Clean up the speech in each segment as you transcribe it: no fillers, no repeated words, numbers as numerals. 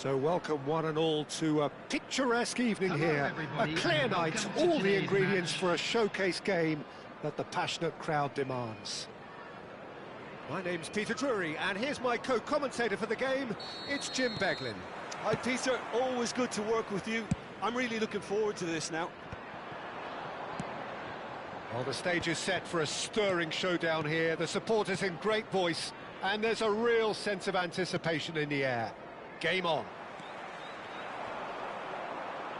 So welcome one and all to a picturesque evening here, a clear night, all the ingredients for a showcase game that the passionate crowd demands. My name's Peter Drury, and here's my co-commentator for the game, it's Jim Beglin. Hi Peter, always good to work with you. I'm really looking forward to this now. Well, the stage is set for a stirring showdown here, the supporters in great voice, and there's a real sense of anticipation in the air. Game on.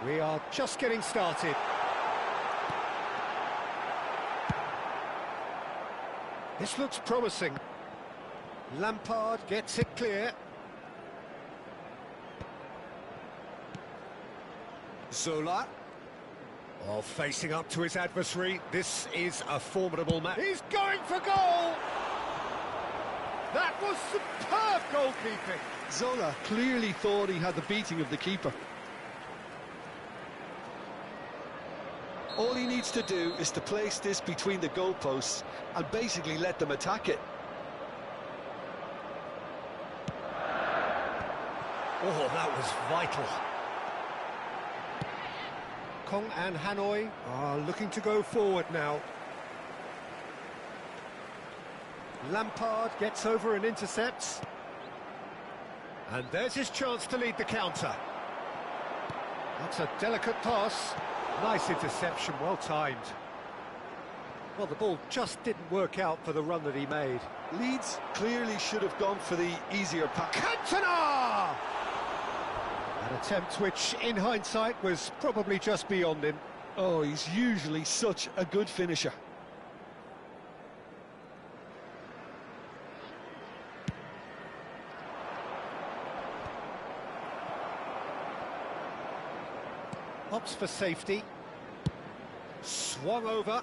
We are just getting started. This looks promising. Lampard gets it clear. Zola. Oh, facing up to his adversary. This is a formidable match. He's going for goal! That was superb goalkeeping. Zola clearly thought he had the beating of the keeper. All he needs to do is to place this between the goalposts and basically let them attack it. Oh, that was vital. Kong and Hanoi are looking to go forward now. Lampard gets over and intercepts. And there's his chance to lead the counter. That's a delicate pass. Nice interception, well timed. Well, the ball just didn't work out for the run that he made. Leeds clearly should have gone for the easier pass. Cantona! An attempt which, in hindsight, was probably just beyond him. Oh, he's usually such a good finisher. Opts for safety. Swung over.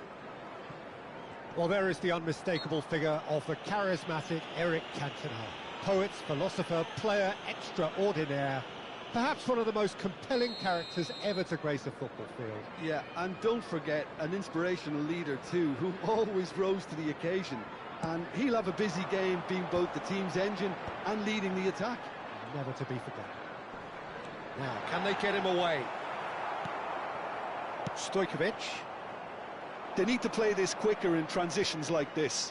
Well, there is the unmistakable figure of the charismatic Eric Cantona. Poet, philosopher, player extraordinaire. Perhaps one of the most compelling characters ever to grace a football field. Yeah, and don't forget, an inspirational leader too, who always rose to the occasion. And he'll have a busy game being both the team's engine and leading the attack. Never to be forgotten. Now, can they get him away? Stojkovic. They need to play this quicker in transitions like this.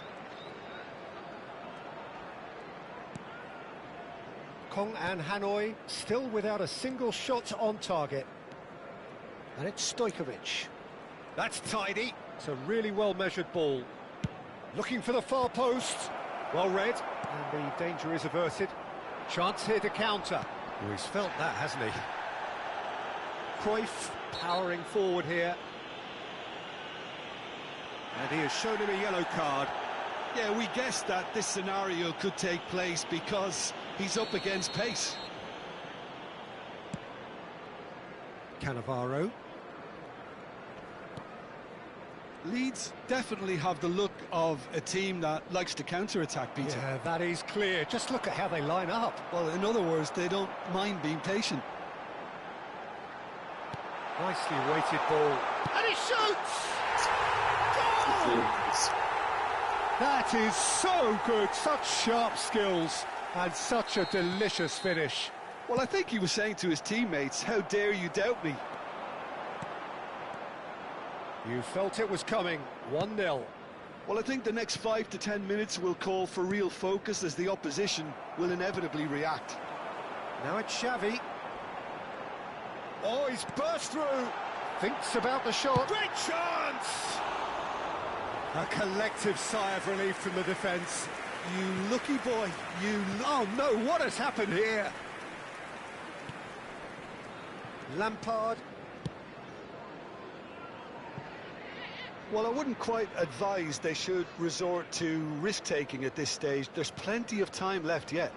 Kong and Hanoi still without a single shot on target. And it's Stojkovic. That's tidy. It's a really well-measured ball. Looking for the far post. Well read. And the danger is averted. Chance here to counter. Oh, he's felt that, hasn't he? Cruyff powering forward here. And he has shown him a yellow card. Yeah, we guessed that this scenario could take place because he's up against pace. Cannavaro. Leeds definitely have the look of a team that likes to counter-attack, Peter. Yeah, that is clear. Just look at how they line up. Well, in other words, they don't mind being patient. Nicely weighted ball. And he shoots! Goal! That is so good. Such sharp skills and such a delicious finish. Well, I think he was saying to his teammates, how dare you doubt me? You felt it was coming. 1-0. Well, I think the next 5 to 10 minutes will call for real focus as the opposition will inevitably react. Now it's Xavi. Oh, he's burst through. Thinks about the shot. Great chance! A collective sigh of relief from the defence. You lucky boy, Oh no, what has happened here? Lampard. Well, I wouldn't quite advise they should resort to risk-taking at this stage. There's plenty of time left yet.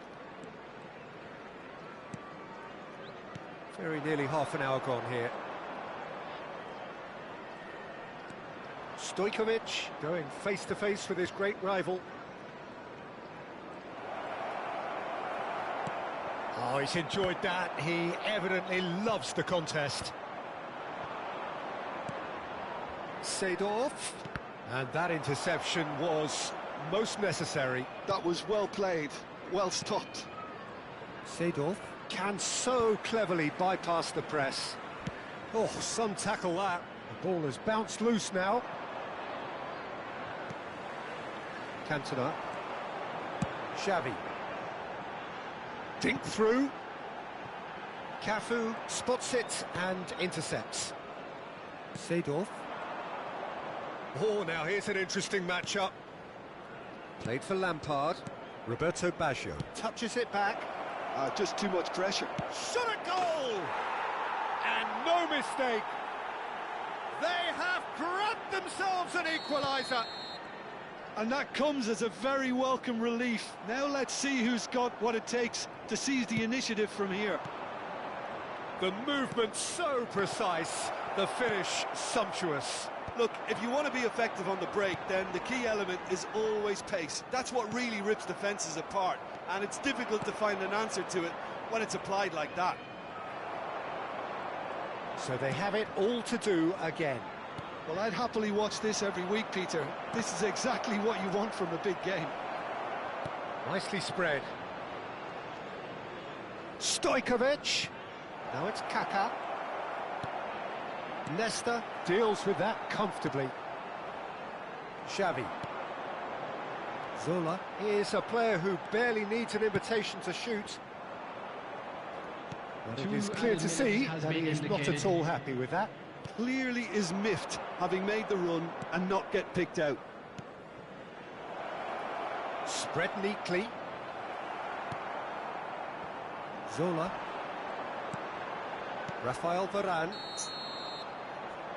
Very nearly half an hour gone here. Stojkovic going face-to-face with his great rival. Oh, he's enjoyed that. He evidently loves the contest. Seedorf. And that interception was most necessary. That was well played, well stopped. Seedorf can so cleverly bypass the press. Oh, some tackle that. The ball has bounced loose now. Cantona. Xavi. Dink through. Cafu spots it and intercepts. Seedorf. Oh, now here's an interesting matchup. Played for Lampard. Roberto Baggio touches it back. Just too much pressure. Shot a goal! And no mistake. They have grabbed themselves an equaliser. And that comes as a very welcome relief. Now let's see who's got what it takes to seize the initiative from here. The movement so precise, the finish sumptuous. Look, if you want to be effective on the break, then the key element is always pace. That's what really rips defences apart, and it's difficult to find an answer to it when it's applied like that. So they have it all to do again. Well, I'd happily watch this every week, Peter. This is exactly what you want from a big game. Nicely spread. Stojkovic. Now it's Kaká. Nesta deals with that comfortably. Xavi. Zola is a player who barely needs an invitation to shoot. But it is clear to see that he is not at all happy with that. Clearly is miffed, having made the run and not get picked out. Spread neatly. Zola. Rafael Varane.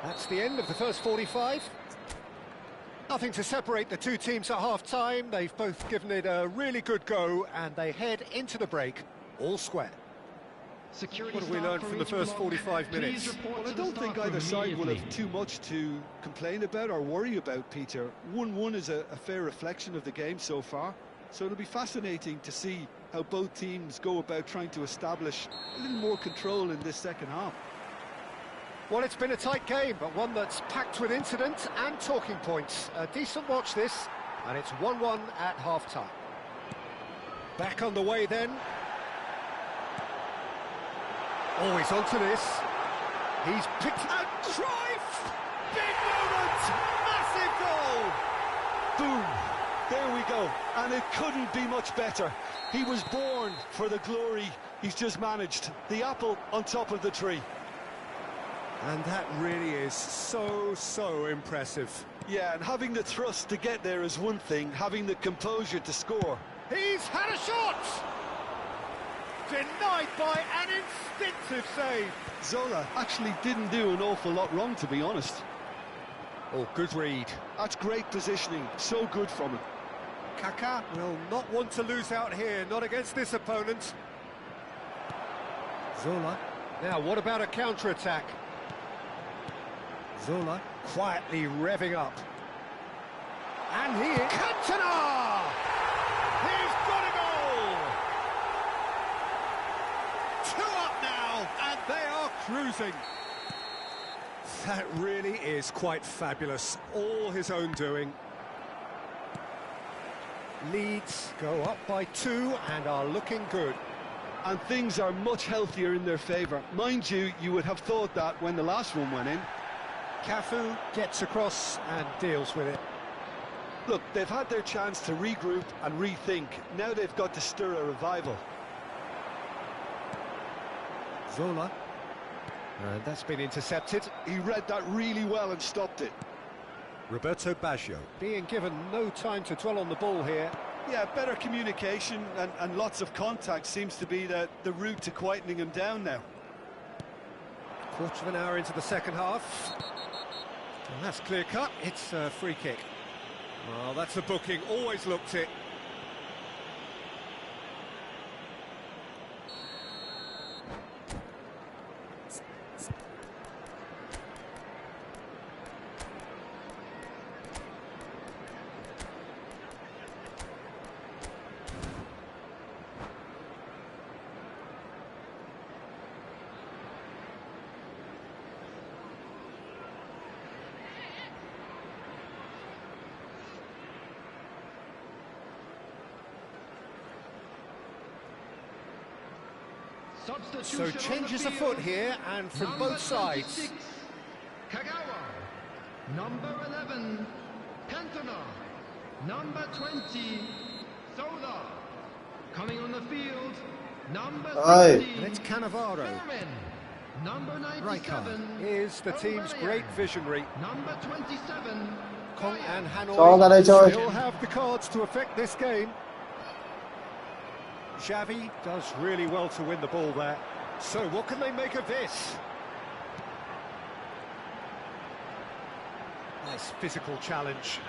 That's the end of the first 45. Nothing to separate the two teams at half-time. They've both given it a really good go, and they head into the break all square. What have we learned from the first 45 minutes? Well, I don't think either side will have too much to complain about or worry about, Peter. 1-1 is a fair reflection of the game so far, so it'll be fascinating to see how both teams go about trying to establish a little more control in this second half. Well, it's been a tight game, but one that's packed with incident and talking points. A decent watch this, and it's 1-1 at half-time. Back on the way then. Always onto this. He's picked out Cruyff! Big moment! Massive goal! Boom! There we go. And it couldn't be much better. He was born for the glory he's just managed. The apple on top of the tree. And that really is so impressive. Yeah, and having the thrust to get there is one thing, having the composure to score. He's had a shot! Denied by an instinctive save. Zola actually didn't do an awful lot wrong, to be honest. Oh, good read. That's great positioning, so good from him. Kaká will not want to lose out here, not against this opponent. Zola. Now, what about a counter-attack? Zola quietly revving up. And here, Cantona! He's got a goal! 2 up now, and they are cruising. That really is quite fabulous. All his own doing. Leeds go up by 2 and are looking good. And things are much healthier in their favour. Mind you, you would have thought that when the last one went in. Cafu gets across and deals with it. Look, they've had their chance to regroup and rethink. Now they've got to stir a revival. Zola. And that's been intercepted. He read that really well and stopped it. Roberto Baggio being given no time to dwell on the ball here. Yeah, better communication and lots of contact seems to be the route to quietening him down now. Quarter of an hour into the second half. And that's clear cut. It's a free kick. Well, that's a booking. Always looked it. So changes afoot here, and from number both sides. 26, Kagawa. Number 11, Cantona. Number 20, Soda. Coming on the field, number 16, And it's Cannavaro. Berman. Number 97, Rijkaard is the team's Aubameyang. great visionary. Number 27, Kong and Cho ra đây, Cho ơi. still have the cards to affect this game. Xavi does really well to win the ball there. So what can they make of this? Nice physical challenge.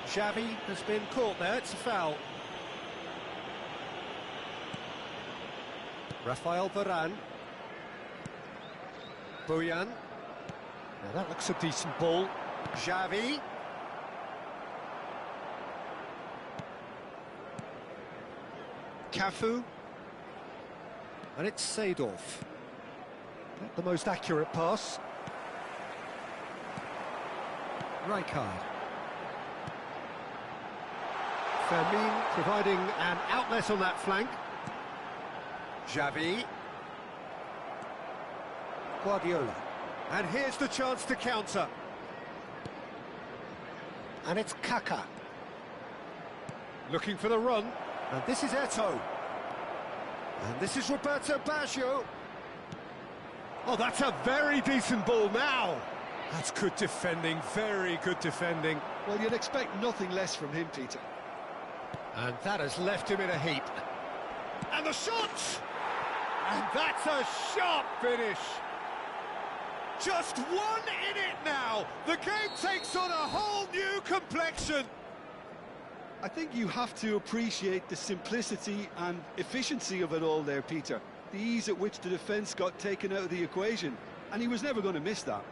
Xavi has been caught there, it's a foul. Rafael Varane. Bojan. Now that looks a decent ball. Xavi. Cafu. And it's Seedorf. Not the most accurate pass. Rijkaard. Fermin providing an outlet on that flank. Xavi. Guardiola. And here's the chance to counter. And it's Kaká. Looking for the run. And this is Eto'o. And this is Roberto Baggio. Oh, that's a very decent ball now. That's good defending, very good defending. Well, you'd expect nothing less from him, Peter. And that has left him in a heap. And the shot! And that's a sharp finish. Just one in it now. The game takes on a whole new complexion. I think you have to appreciate the simplicity and efficiency of it all there, Peter. the ease at which the defence got taken out of the equation, and he was never going to miss that.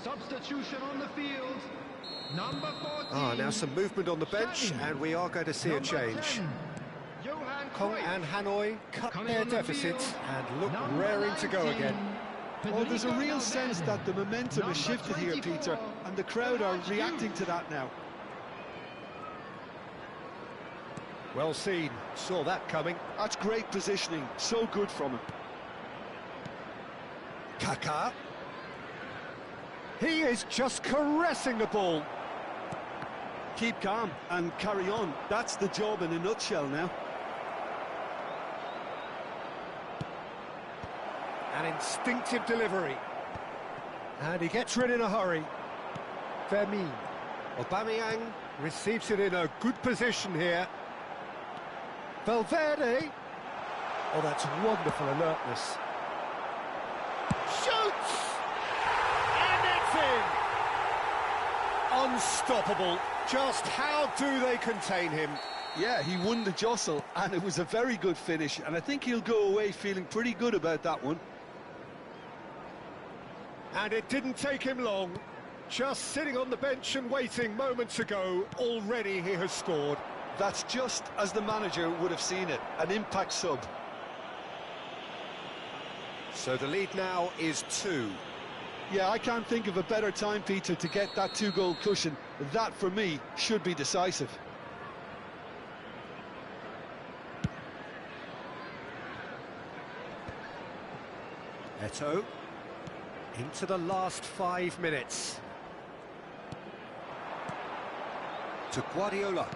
Substitution on the field. Number 14. Now some movement on the bench, and we are going to see a change. Kong and Hanoi cut their deficit and look raring to go again. Well, there's a real sense that the momentum has shifted here, Peter, and the crowd are reacting to that now. Well seen, saw that coming. That's great positioning, so good from him. Kaká. He is just caressing the ball. Keep calm and carry on. That's the job in a nutshell now. An instinctive delivery. And he gets rid in a hurry. Fermin. Aubameyang receives it in a good position here. Valverde. Oh, that's wonderful alertness. Shoots! Unstoppable. Just how do they contain him? Yeah, he won the jostle, and it was a very good finish, and I think he'll go away feeling pretty good about that one. And it didn't take him long. Just sitting on the bench and waiting moments ago, already he has scored. That's just as the manager would have seen it, an impact sub. So the lead now is 2. Yeah, I can't think of a better time, Peter, to get that 2-goal cushion. That, for me, should be decisive. Eto'o into the last 5 minutes. To Guardiola.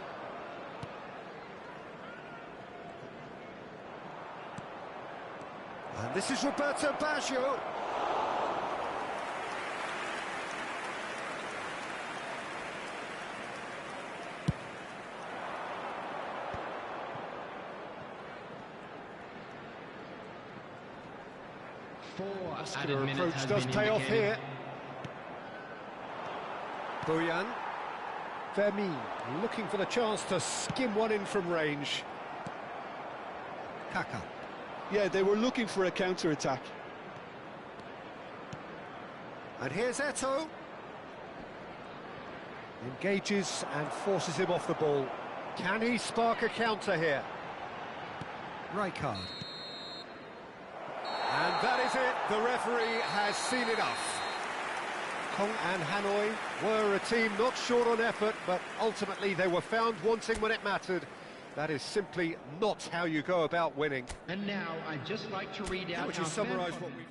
And this is Roberto Baggio. Muscular approach does pay off here. Boyan. Fermin looking for the chance to skim one in from range. Kaká. Yeah, they were looking for a counter-attack. And here's Eto'o. Engages and forces him off the ball. Can he spark a counter here? Rijkaard. And that is it, the referee has seen enough. Kong and Hanoi were a team not short on effort, but ultimately they were found wanting when it mattered. That is simply not how you go about winning. And now I'd just like to read out... Would you summarise what we've...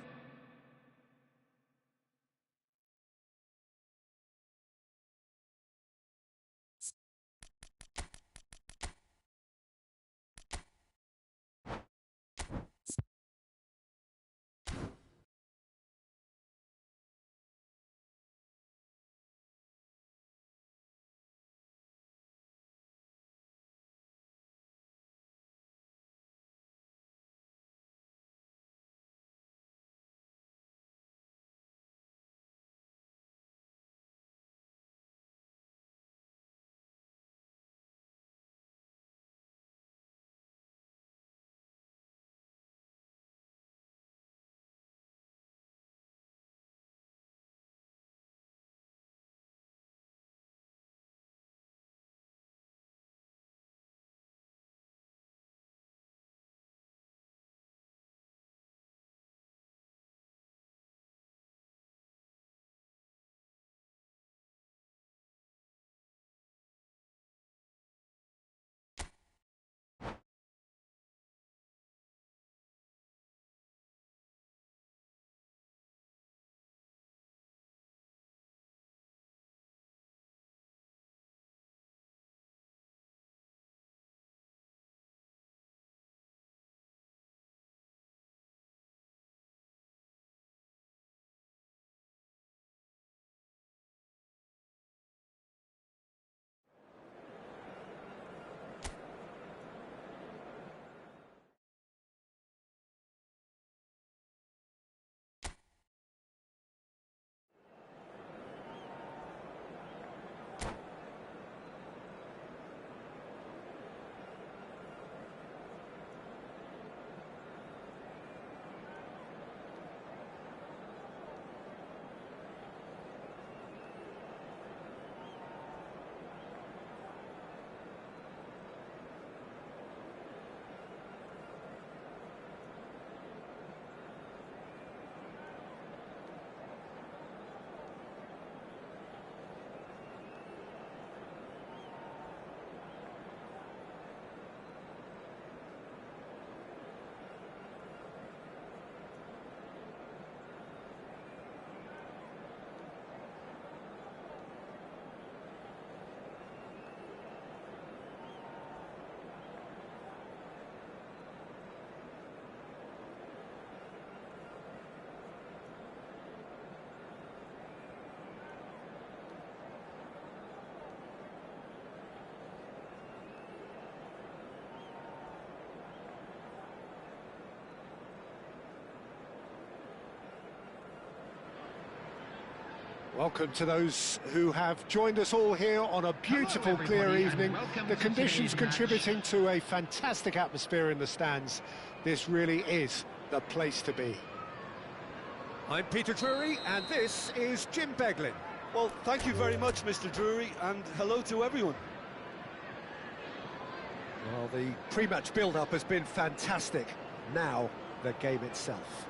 Welcome to those who have joined us all here on a beautiful, clear evening. The conditions contributing to a fantastic atmosphere in the stands. This really is the place to be. I'm Peter Drury, and this is Jim Beglin. Well, thank you very much, Mr. Drury, and hello to everyone. Well, the pre-match build-up has been fantastic. Now, the game itself.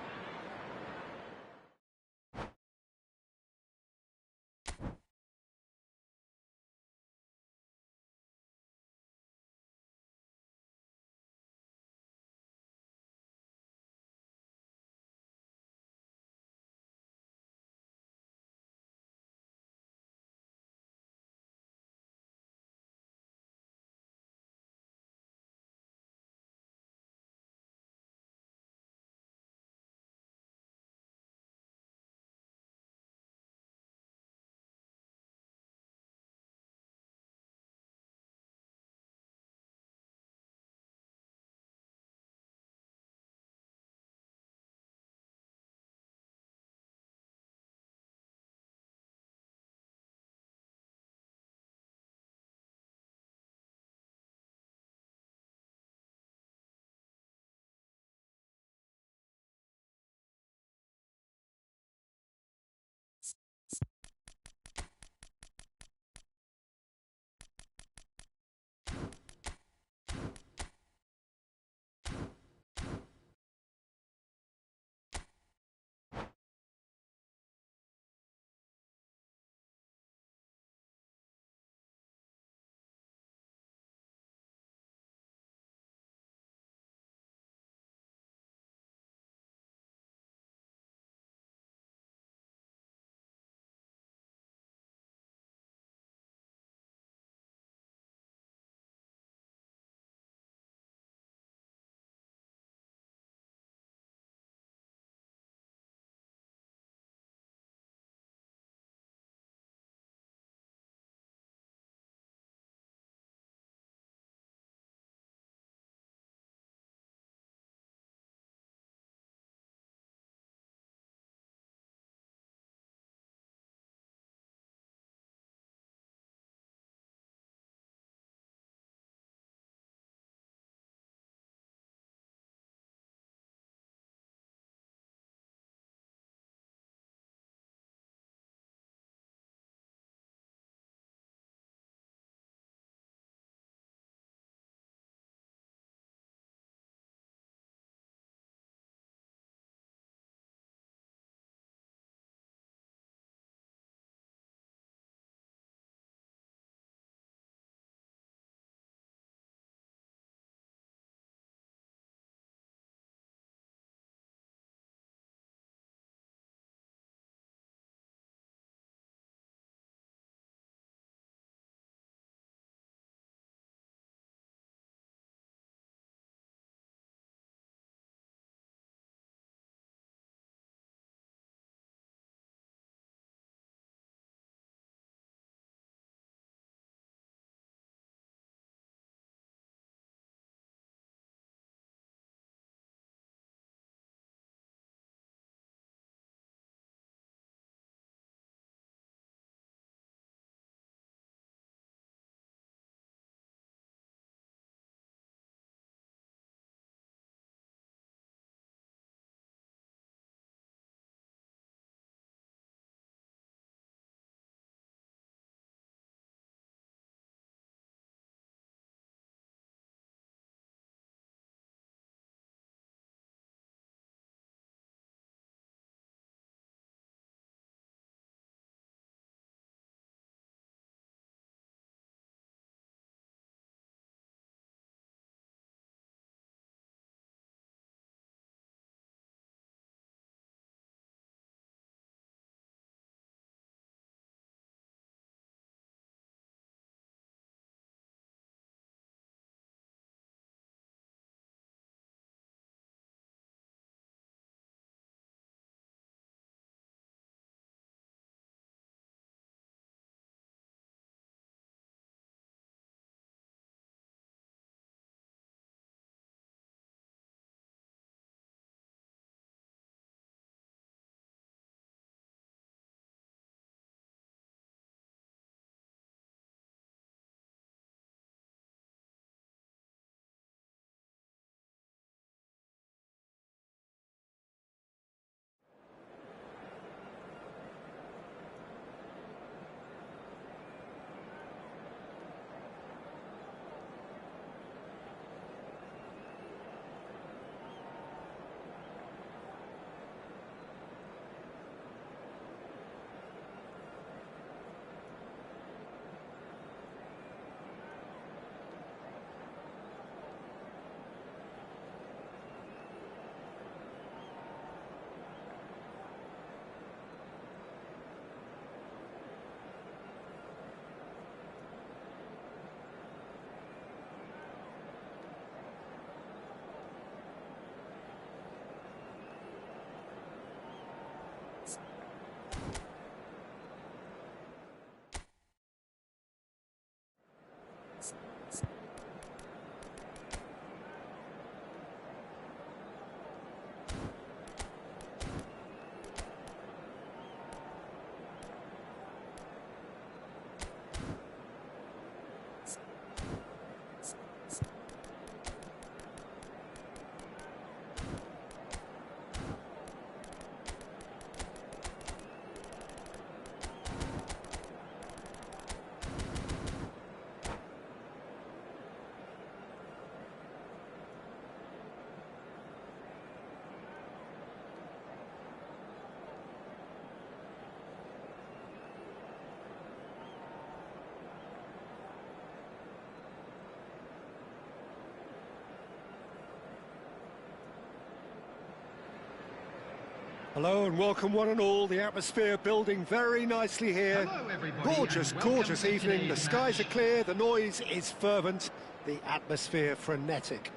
Hello and welcome one and all. The atmosphere building very nicely here. Hello, everybody, Gorgeous, and welcome gorgeous to evening. The today's skies match. are clear, the noise is fervent, the atmosphere frenetic.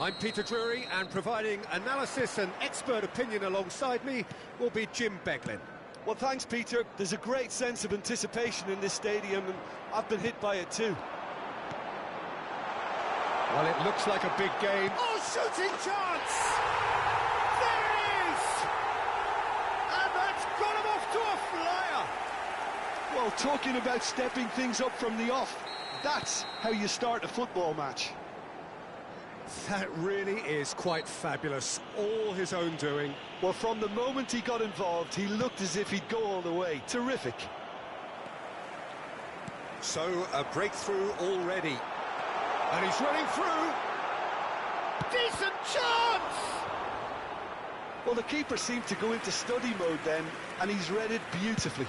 I'm Peter Drury, and providing analysis and expert opinion alongside me will be Jim Beglin. Well, thanks, Peter. There's a great sense of anticipation in this stadium, and I've been hit by it too. Well, it looks like a big game. Oh, shooting chance! There it is! And that's got him off to a flyer! Well, talking about stepping things up from the off, that's how you start a football match. That really is quite fabulous. All his own doing. Well, from the moment he got involved, he looked as if he'd go all the way. Terrific. So, a breakthrough already. And he's running through. Decent chance! Well, the keeper seemed to go into study mode then, and he's read it beautifully.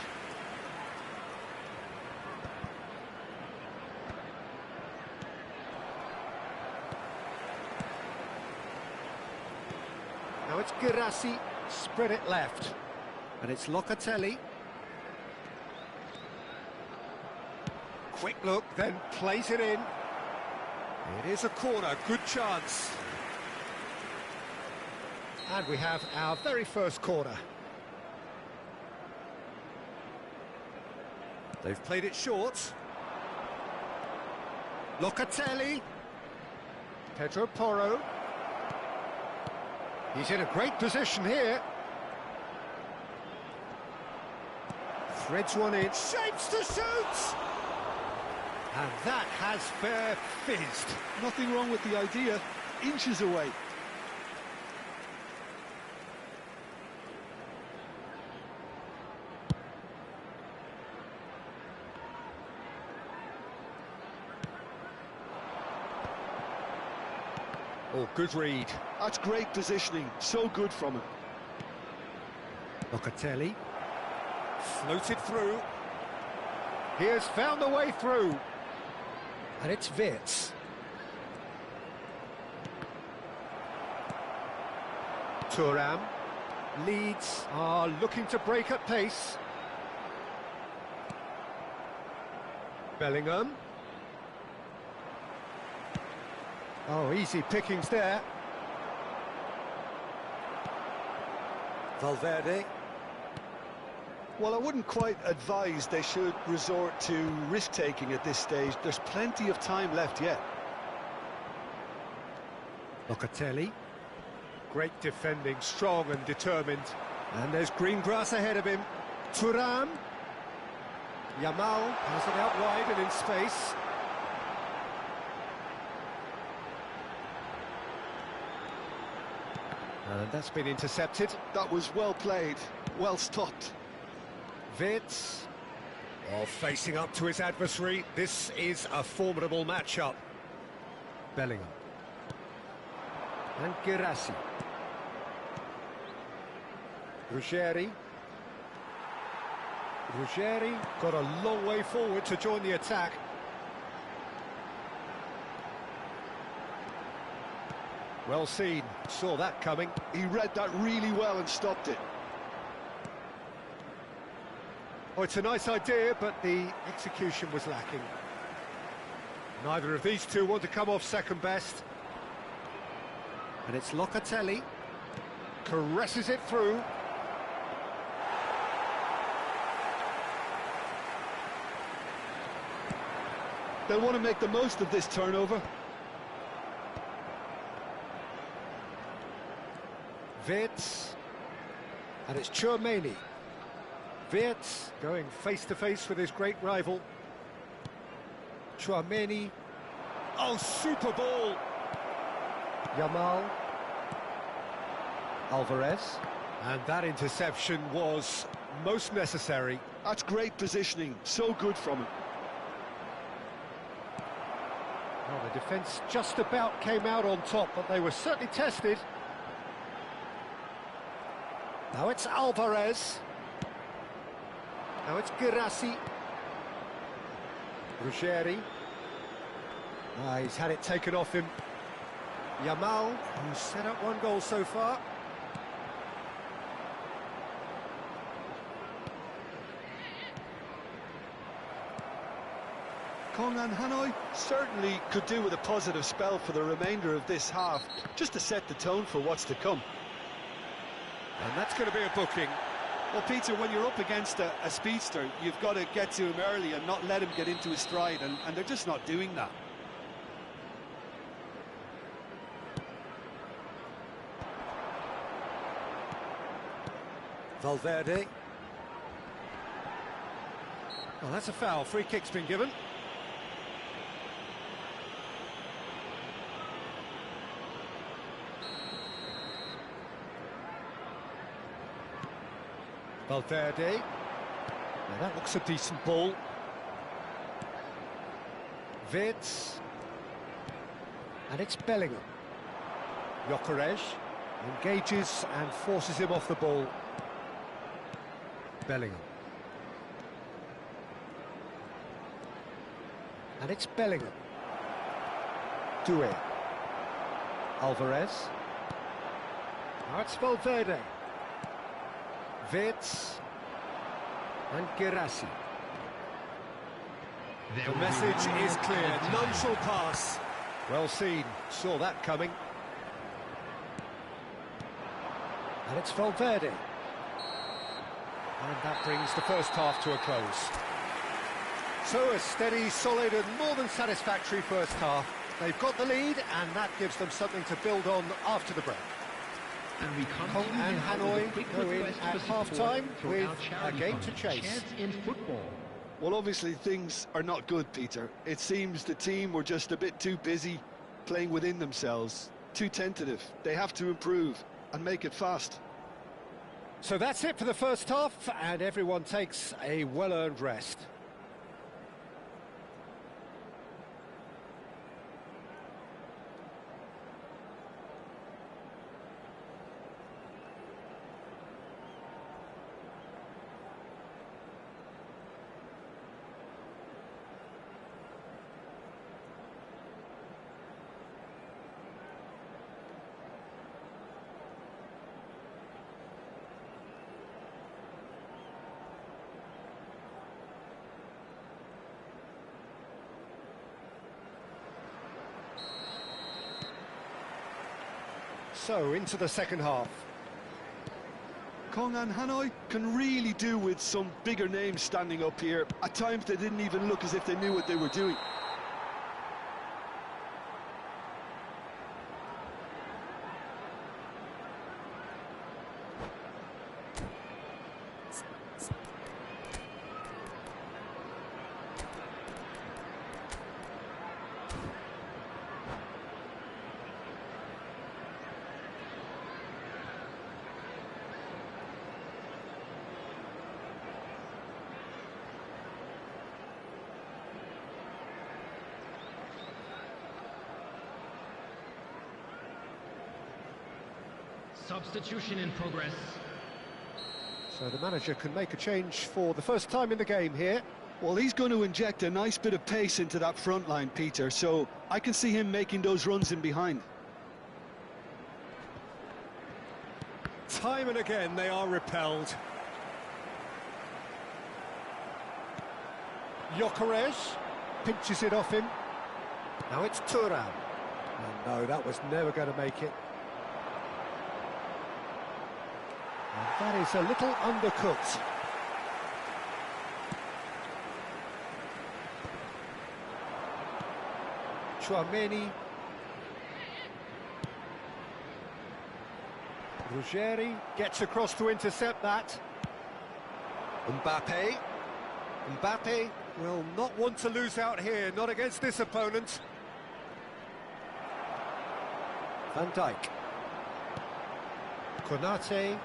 Now it's Girassi, spread it left. And it's Locatelli. Quick look, then plays it in. It is a corner, good chance. And we have our very first corner. They've played it short. Locatelli. Pedro Porro. He's in a great position here. Threads one in. Shapes to shoot! And that has fair fizzed. Nothing wrong with the idea. Inches away. Oh, good read. That's great positioning. So good from him. Locatelli. Floated through. He has found the way through. And it's Wirtz. Thuram. Leeds are looking to break at pace. Bellingham. Oh, easy pickings there. Valverde. Well, I wouldn't quite advise they should resort to risk-taking at this stage. There's plenty of time left yet. Locatelli. Great defending, strong and determined. And there's green grass ahead of him. Thuram. Yamal has it out wide and in space. And that's been intercepted. That was well played, well stopped. Wirtz, facing up to his adversary. This is a formidable matchup. Bellingham. And Girassi. Ruggeri. Ruggeri got a long way forward to join the attack. Well seen, saw that coming. He read that really well and stopped it. Oh, it's a nice idea, but the execution was lacking. Neither of these two want to come off second best. And it's Locatelli. Caresses it through. They'll want to make the most of this turnover. Wirtz. And it's Tchouaméni. Wirtz going face-to-face with his great rival. Tchouaméni. Oh, super ball! Yamal. Alvarez. And that interception was most necessary. That's great positioning, so good from him. Well, the defence just about came out on top, but they were certainly tested. Now it's Alvarez. Now it's Girassi. Ruggeri. He's had it taken off him. Yamal, who's set up one goal so far. Kong and Hanoi certainly could do with a positive spell for the remainder of this half, just to set the tone for what's to come. And that's going to be a booking. Well, Peter, when you're up against a speedster, you've got to get to him early and not let him get into his stride, and they're just not doing that. Valverde. Well, that's a foul. Free kick's been given. Valverde. Now that looks a decent ball. Wirtz. And it's Bellingham. Gyökeres engages and forces him off the ball. Bellingham. And it's Bellingham. Tuâ. Alvarez. Now it's Valverde. Wirtz. And Girassi. The message is clear. None shall pass. Well seen. Saw that coming. And it's Valverde. And that brings the first half to a close. So a steady, solid and more than satisfactory first half. They've got the lead and that gives them something to build on after the break. And we Kong and Hanoi go in at half-time with a game to chase. In football. Well, obviously things are not good, Peter. It seems the team were just a bit too busy playing within themselves, too tentative. They have to improve and make it fast. So that's it for the first half and everyone takes a well-earned rest. So, into the second half. Kong and Hanoi can really do with some bigger names standing up here. At times they didn't even look as if they knew what they were doing. Substitution in progress. So the manager can make a change for the first time in the game here. Well, he's going to inject a nice bit of pace into that front line, Peter, so I can see him making those runs in behind. Time and again they are repelled. Gyökeres pinches it off him. Now it's Tuâ. And no, that was never going to make it. And that is a little undercooked. Chouameni. Ruggeri gets across to intercept that. Mbappe. Mbappe will not want to lose out here, not against this opponent. Van Dijk. Konate.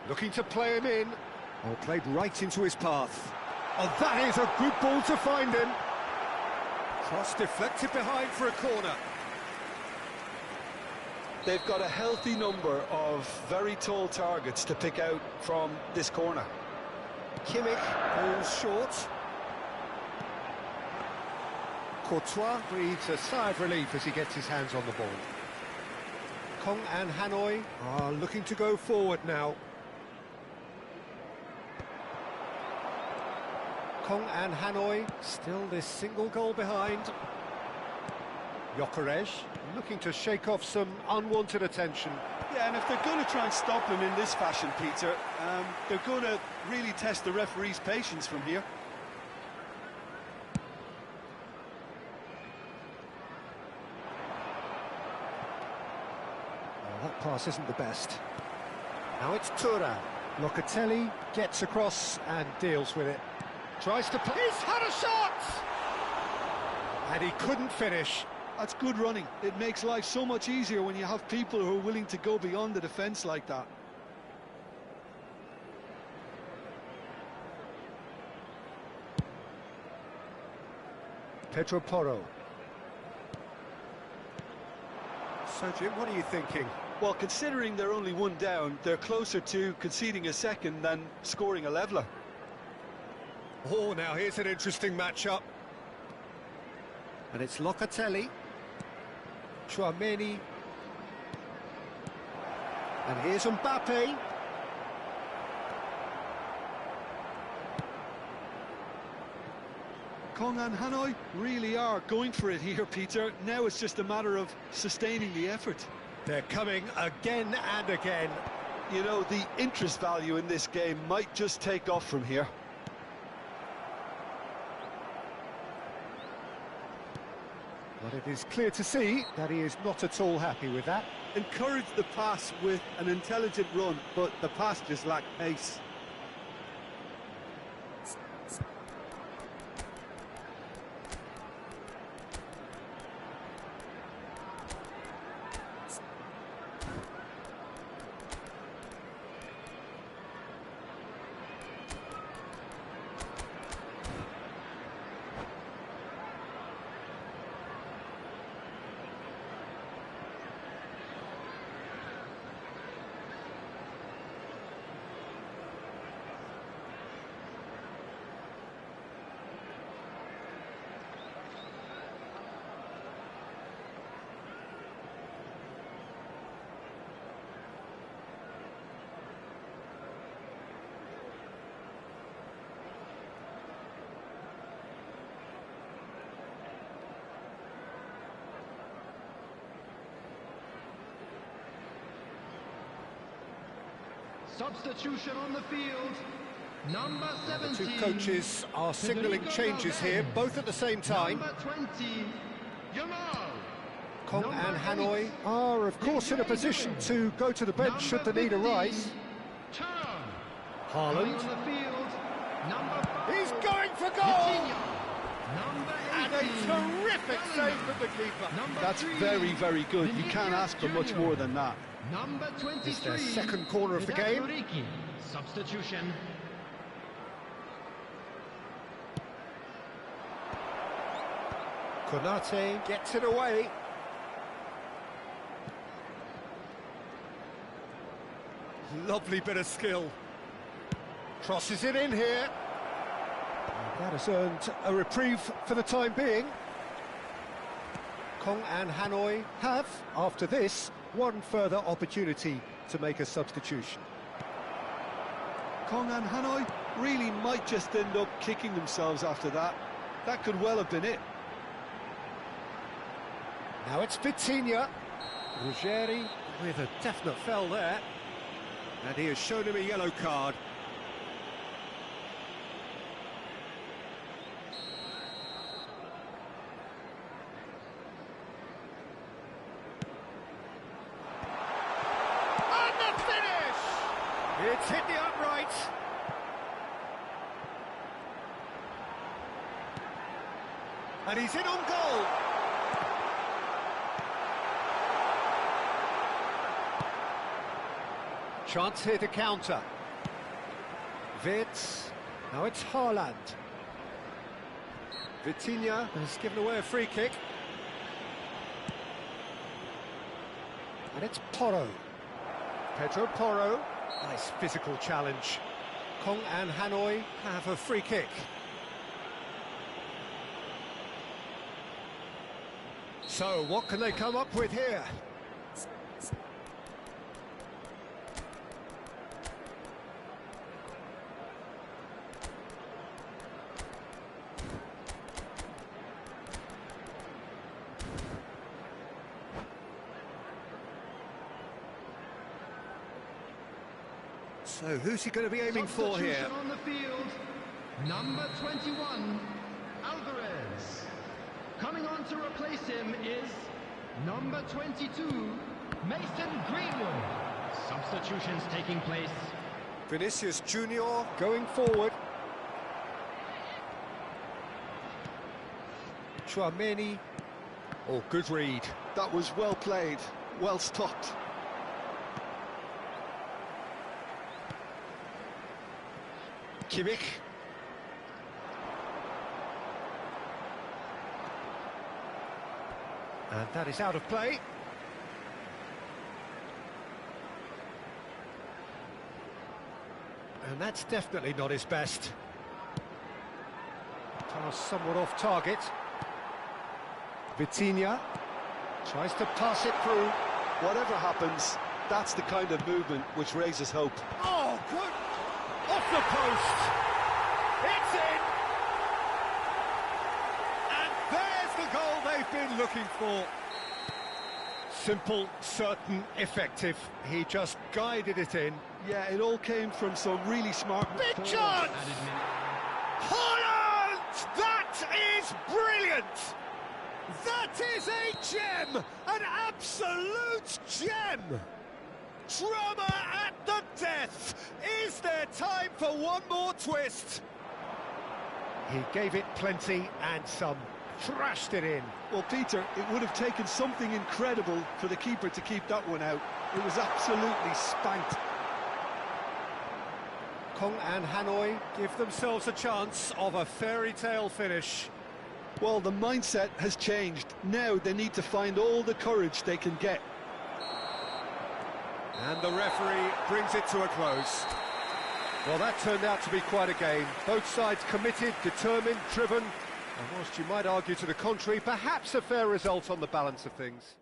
Looking to play him in. Oh, played right into his path. Oh, that is a good ball to find him. Cross deflected behind for a corner. They've got a healthy number of very tall targets to pick out from this corner. Kimmich falls short. Courtois breathes a sigh of relief as he gets his hands on the ball. Kong and Hanoi are looking to go forward now. Kong and Hanoi still this single goal behind. Gyökeres looking to shake off some unwanted attention. Yeah, and if they're going to try and stop him in this fashion, Peter, they're going to really test the referee's patience from here. Well, that pass isn't the best. Now it's Tuâ. Locatelli gets across and deals with it. Tries to play. He's had a shot! And he couldn't finish. That's good running. It makes life so much easier when you have people who are willing to go beyond the defence like that. Pedro Porro. So, Jim, what are you thinking? Well, considering they're only one down, they're closer to conceding a second than scoring a leveller. Oh, now here's an interesting matchup. And it's Locatelli. Tchouaméni. And here's Mbappe. Kong and Hanoi really are going for it here, Peter. Now it's just a matter of sustaining the effort. They're coming again and again. You know, the interest value in this game might just take off from here. But it is clear to see that he is not at all happy with that. Encourage the pass with an intelligent run, but the pass just lacked pace. Substitution on the field. Number 17. The two coaches are signalling changes here, both at the same time. Number 20. Yamal. Kong and Hanoi are, of course, in a position to go to the bench should the need arise. Haaland. On the field. Number 5. He's going for goal! Number 18. And a terrific save from the keeper. That's very, very good. You can't ask for much more than that. Number 23. It's their second corner of the game. Substitution. Konate gets it away. Lovely bit of skill. Crosses it in here. And that has earned a reprieve for the time being. Kong and Hanoi have, after this, one further opportunity to make a substitution. Kong and Hanoi really might just end up kicking themselves after that. That could well have been it. Now it's Vitinha. Ruggeri with a definite foul there. And he has shown him a yellow card. And the finish! It's hit the upright. And he's in on goal. Chance here to counter. Wirtz. Now it's Haaland. Vitinha has given away a free kick. And it's Porro. Pedro Porro. Nice physical challenge. Kong and Hanoi have a free kick. So, what can they come up with here? So who's he going to be aiming for here? Substitution on the field. Number 21, Alvarez. Coming on to replace him is number 22, Mason Greenwood. Substitutions taking place. Vinicius Junior going forward. Chouameni. Oh, good read. That was well played, well stopped. Kimmich. And that is out of play. And that's definitely not his best. Pass somewhat off target. Vitinha tries to pass it through. Whatever happens, that's the kind of movement which raises hope. Oh, good! Off the post! It's in! And there's the goal they've been looking for. Simple, certain, effective. He just guided it in. Yeah, it all came from some really smart... Big chance! Holland! That is brilliant! That is a gem! An absolute gem! Drama at the death! Is there time for one more twist? He gave it plenty and some. Thrashed it in. Well, Peter, it would have taken something incredible for the keeper to keep that one out. It was absolutely spanked. Kong and Hanoi give themselves a chance of a fairy tale finish. Well, the mindset has changed. Now they need to find all the courage they can get. And the referee brings it to a close. Well, that turned out to be quite a game. Both sides committed, determined, driven. And whilst you might argue to the contrary, perhaps a fair result on the balance of things.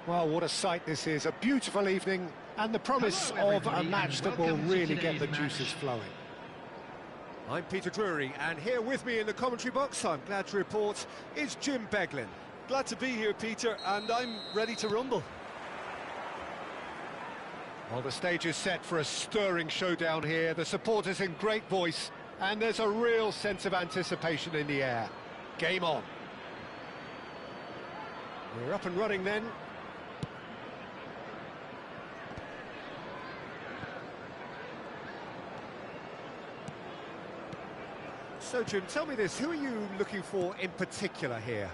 Well, what a sight this is. A beautiful evening and the promise of a match that will really get the juices flowing. I'm Peter Drury, and here with me in the commentary box, I'm glad to report, is Jim Beglin. Glad to be here, Peter, and I'm ready to rumble. Well, the stage is set for a stirring showdown here. The supporters in great voice, and there's a real sense of anticipation in the air. Game on. We're up and running then. So, Jim, tell me this, who are you looking for in particular here?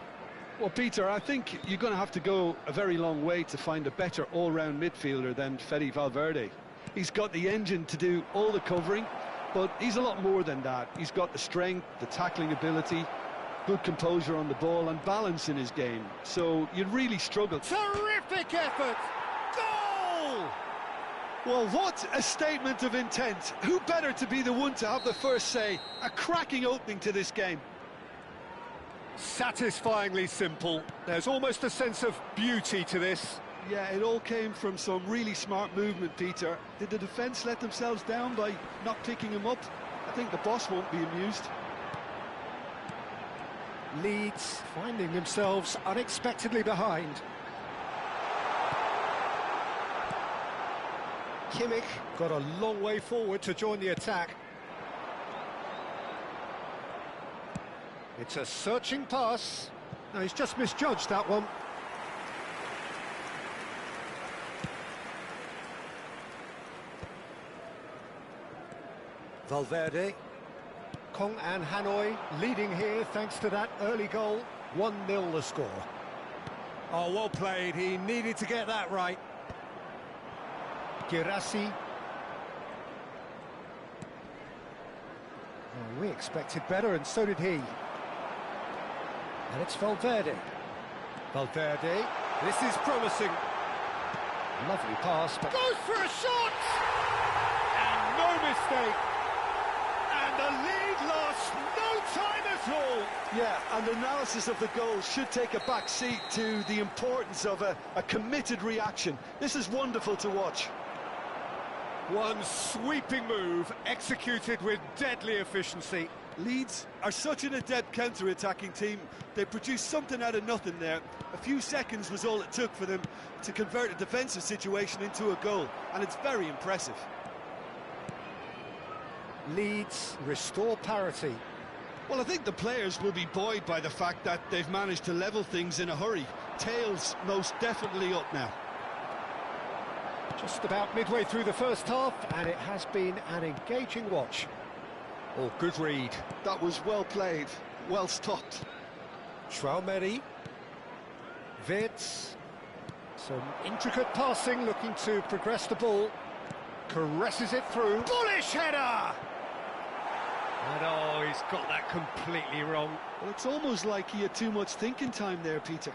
Well, Peter, I think you're going to have to go a very long way to find a better all-round midfielder than Fede Valverde. He's got the engine to do all the covering, but he's a lot more than that. He's got the strength, the tackling ability, good composure on the ball and balance in his game. So you'd really struggle. Terrific effort! Goal! Well, what a statement of intent. Who better to be the one to have the first say? A cracking opening to this game. Satisfyingly simple. There's almost a sense of beauty to this. Yeah, it all came from some really smart movement, Peter. Did the defence let themselves down by not picking him up? I think the boss won't be amused. Leeds finding themselves unexpectedly behind. Kimmich got a long way forward to join the attack. It's a searching pass. No, he's just misjudged that one. Valverde. Kong and Hanoi leading here thanks to that early goal. 1-0 the score. Oh, well played. He needed to get that right. Girassi. Oh, we expected better, and so did he. And it's Valverde. Valverde. This is promising. Lovely pass, but goes for a shot! And no mistake. And the lead lost no time at all. Yeah, and analysis of the goal should take a back seat to the importance of a committed reaction. This is wonderful to watch. One sweeping move, executed with deadly efficiency. Leeds are such an adept counter-attacking team. They produced something out of nothing there. A few seconds was all it took for them to convert a defensive situation into a goal, and it's very impressive. Leeds restore parity. Well, I think the players will be buoyed by the fact that they've managed to level things in a hurry. Tails most definitely up now. Just about midway through the first half, and it has been an engaging watch. Oh, good read. That was well played, well stopped. Traumeri. Wirtz. Some intricate passing, looking to progress the ball. Caresses it through. Bullish header! And oh, he's got that completely wrong. Well, it's almost like he had too much thinking time there, Peter.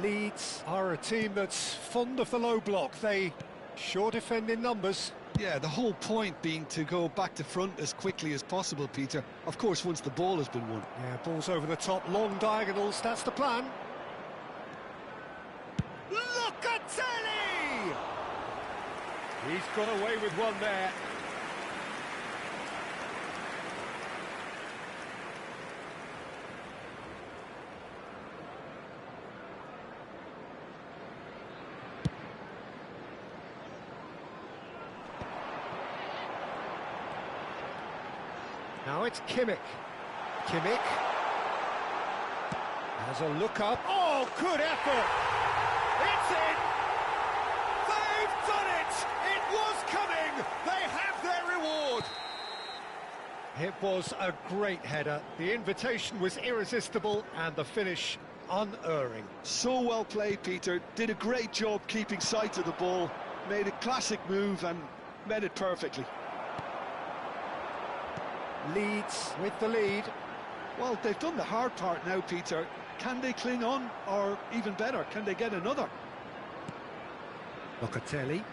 Leeds are a team that's fond of the low block. They sure defend in numbers. Yeah, the whole point being to go back to front as quickly as possible, Peter. Of course, once the ball has been won. Yeah, ball's over the top, long diagonals, that's the plan. Locatelli! He's got away with one there. Now it's Kimmich. Kimmich has a look up. Oh, good effort! It's in! They've done it! It was coming! They have their reward! It was a great header. The invitation was irresistible and the finish unerring. So well played, Peter. Did a great job keeping sight of the ball. Made a classic move and met it perfectly. Leeds with the lead. Well, they've done the hard part now, Peter. Can they cling on, or even better, can they get another? Locatelli.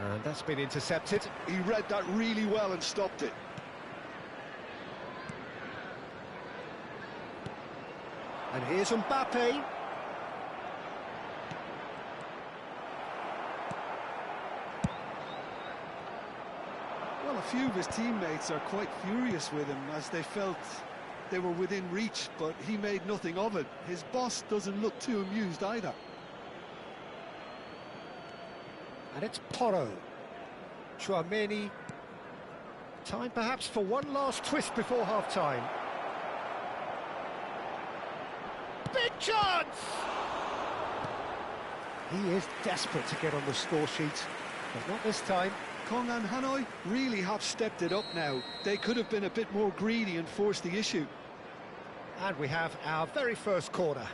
And that's been intercepted. He read that really well and stopped it. And here's Mbappe. Well, a few of his teammates are quite furious with him as they felt they were within reach, but he made nothing of it. His boss doesn't look too amused either. And it's Porro. Tchouameni. Time perhaps for one last twist before half-time. Big chance! He is desperate to get on the score sheet, but not this time. Kong and Hanoi really have stepped it up now. They could have been a bit more greedy and forced the issue. And we have our very first corner.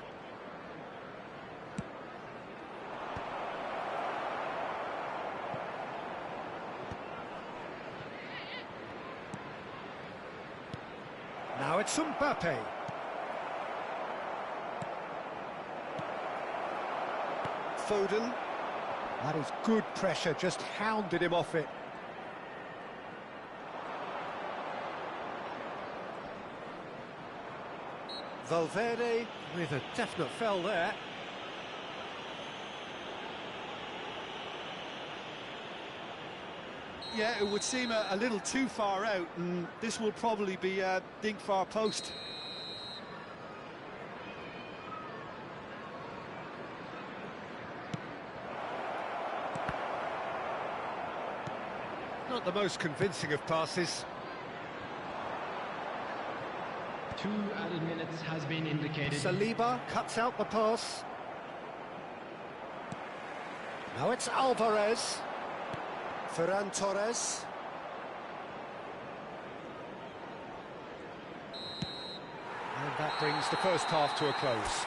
Now it's Mbappe. Foden. That is good pressure, just hounded him off it. Valverde with a definite foul there. Yeah, it would seem a little too far out, and this will probably be a dink far post. Not the most convincing of passes. 2 added minutes has been indicated. Saliba cuts out the pass. Now it's Alvarez. Ferran Torres. And that brings the first half to a close.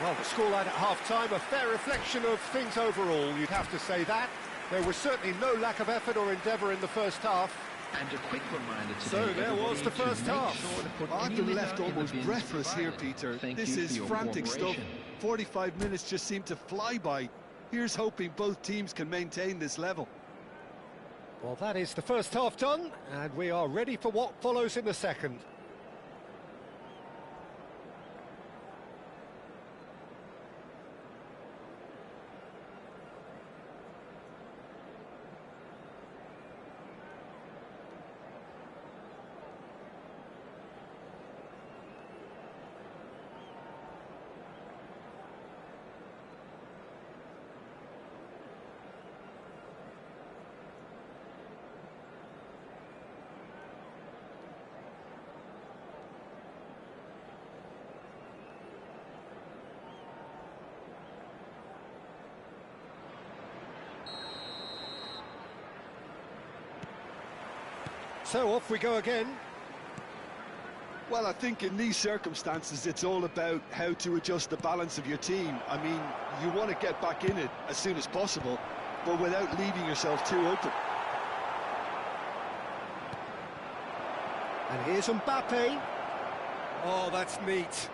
Well, the scoreline at half-time, a fair reflection of things overall, you'd have to say that. There was certainly no lack of effort or endeavour in the first half. And a quick reminder today, So there was the first half. I've been left almost breathless here, Peter. This is frantic stuff. 45 minutes just seem to fly by. Here's hoping both teams can maintain this level. Well, that is the first half done, and we are ready for what follows in the second. So off we go again. Well, I think in these circumstances, it's all about how to adjust the balance of your team. I mean, you want to get back in it as soon as possible, but without leaving yourself too open. And here's Mbappe. Oh, that's neat.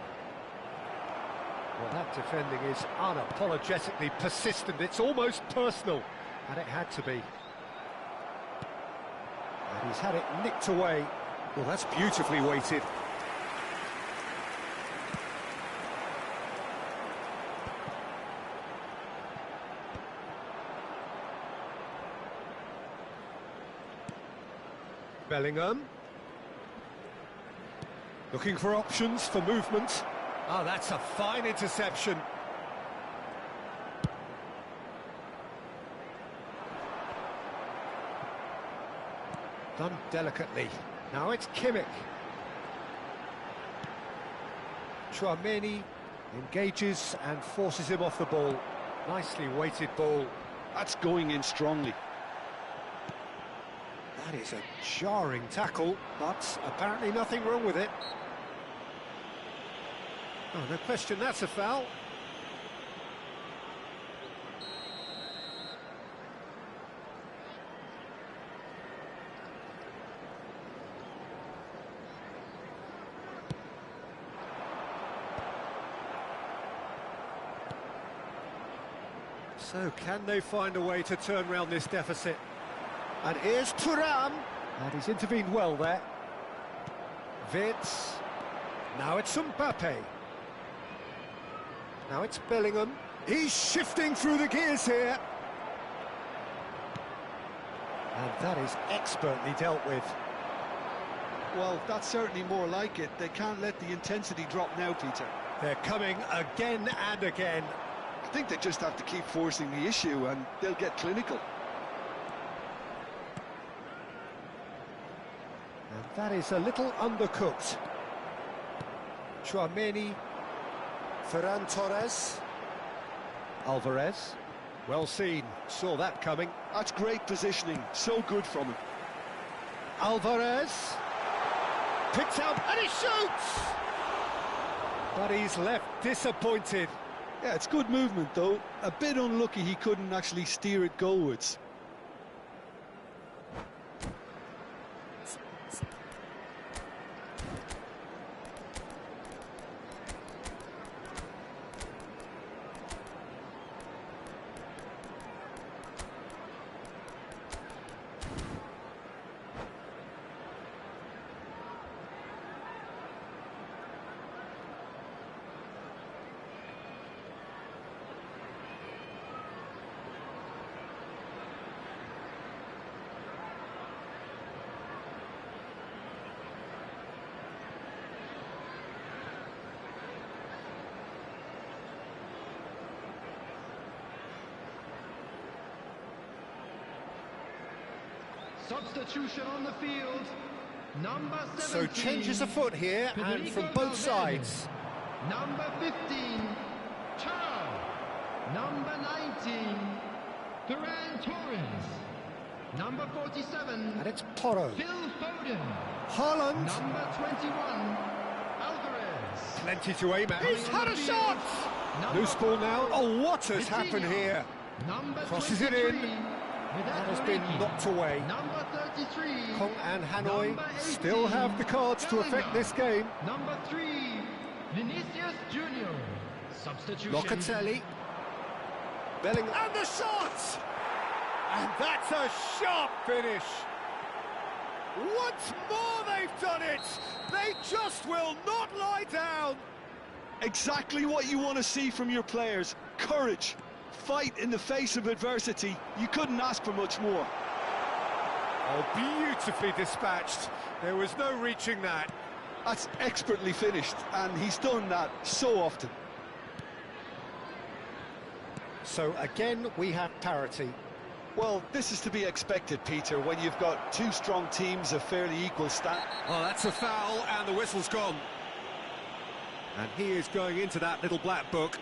Well, that defending is unapologetically persistent. It's almost personal, and it had to be. And he's had it nicked away. Well, that's beautifully weighted. Bellingham. Looking for options for movement. Oh, that's a fine interception. Done delicately. Now it's Kimmich. Tchouameni engages and forces him off the ball. Nicely weighted ball. That's going in strongly. That is a jarring tackle, but apparently nothing wrong with it. Oh, no question, that's a foul. So, can they find a way to turn around this deficit? And here's Thuram, and he's intervened well there. Vitz. Now it's Mbappe. Now it's Bellingham. He's shifting through the gears here. And that is expertly dealt with. Well, that's certainly more like it. They can't let the intensity drop now, Peter. They're coming again and again. I think they just have to keep forcing the issue and they'll get clinical. And that is a little undercooked. Chouameni. Ferran Torres. Alvarez. Well seen, saw that coming. That's great positioning, so good from him. Alvarez. Picked out and he shoots! But he's left disappointed. Yeah, it's good movement though. A bit unlucky he couldn't actually steer it goalwards. Substitution on the field. Number 17. So changes afoot here and from both sides. Number 15, Chao. Number 19, Ferran Torres. Number 47, And it's Porro. Phil Foden. Haaland. Number 21, Alvarez. Plenty to aim at. He's had a Field. shot! Number Loose ball now. 5, Oh, what has happened Vitinha. here? Number Crosses it 23, in. Vidal That has been Origi. knocked away. Number 33, Kong and Hanoi Number 18, still have the cards to affect Bellingham. this game. Number 3, Vinicius Junior. Substitution. Locatelli. Bellingham. And the shot! And that's a sharp finish. Once more they've done it. They just will not lie down. Exactly what you want to see from your players. Courage. Fight in the face of adversity. You couldn't ask for much more. Oh, beautifully dispatched. There was no reaching that. That's expertly finished, and he's done that so often. So again, we have parity. Well, this is to be expected, Peter, when you've got two strong teams of fairly equal stat. Oh, that's a foul, and the whistle's gone. And he is going into that little black book.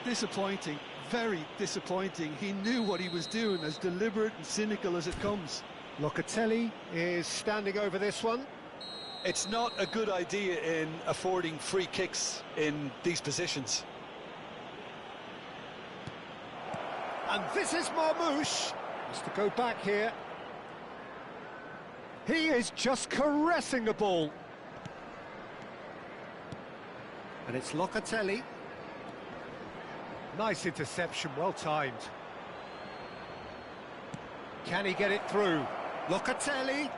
Disappointing, very disappointing. He knew what he was doing, as deliberate and cynical as it comes. Locatelli is standing over this one. It's not a good idea in affording free kicks in these positions. And this is Marmouche. Has to go back here. He is just caressing the ball. And it's Locatelli. Nice interception, well timed. Can he get it through? Locatelli.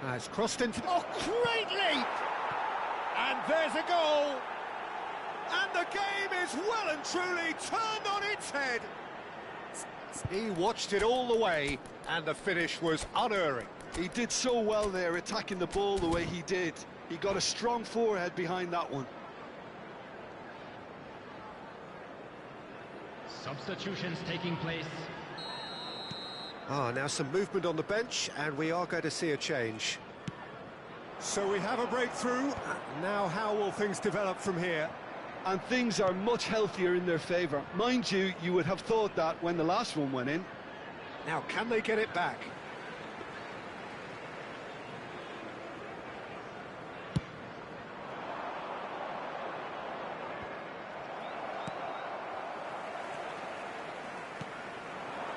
Has crossed into... Oh, great leap! And there's a goal! And the game is well and truly turned on its head. He watched it all the way, and the finish was unerring. He did so well there, attacking the ball the way he did. He got a strong forehead behind that one. Substitutions taking place. Now some movement on the bench, and we are going to see a change. So we have a breakthrough. Now how will things develop from here? And things are much healthier in their favour. Mind you, you would have thought that when the last one went in. Now, can they get it back?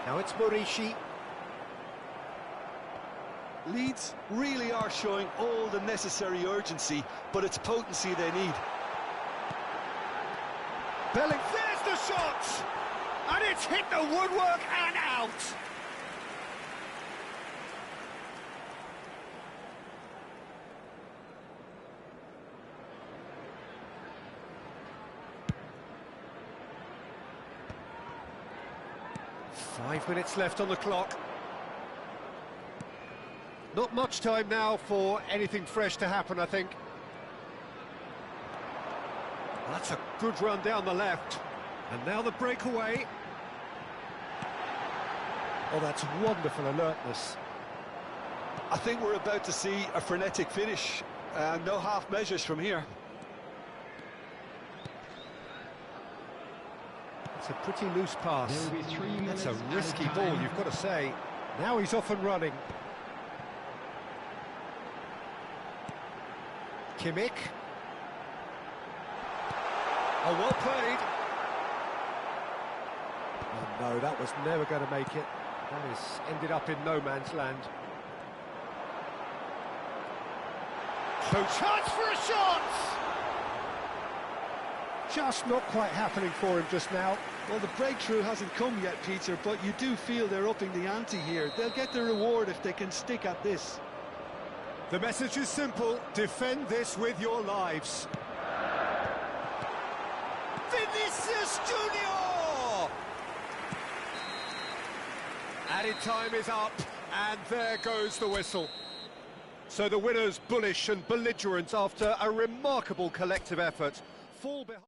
Now it's Morishi. Leeds really are showing all the necessary urgency, but it's potency they need. Belling, there's the shot! And it's hit the woodwork and out! 5 minutes left on the clock. Not much time now for anything fresh to happen, I think. That's a good run down the left. And now the breakaway. Oh, that's wonderful alertness. I think we're about to see a frenetic finish. No half measures from here. It's a pretty loose pass. There will be 3 minutes. That's a risky added ball, time. you've got to say. Now he's off and running. Kimmich. Oh, well played. Oh no, that was never going to make it. That has ended up in no man's land. So chance for a shot! Just not quite happening for him just now. Well, the breakthrough hasn't come yet, Peter, but you do feel they're upping the ante here. They'll get the reward if they can stick at this. The message is simple: defend this with your lives. Vinicius Junior! Added time is up, and there goes the whistle. So the winners, bullish and belligerent after a remarkable collective effort, fall behind.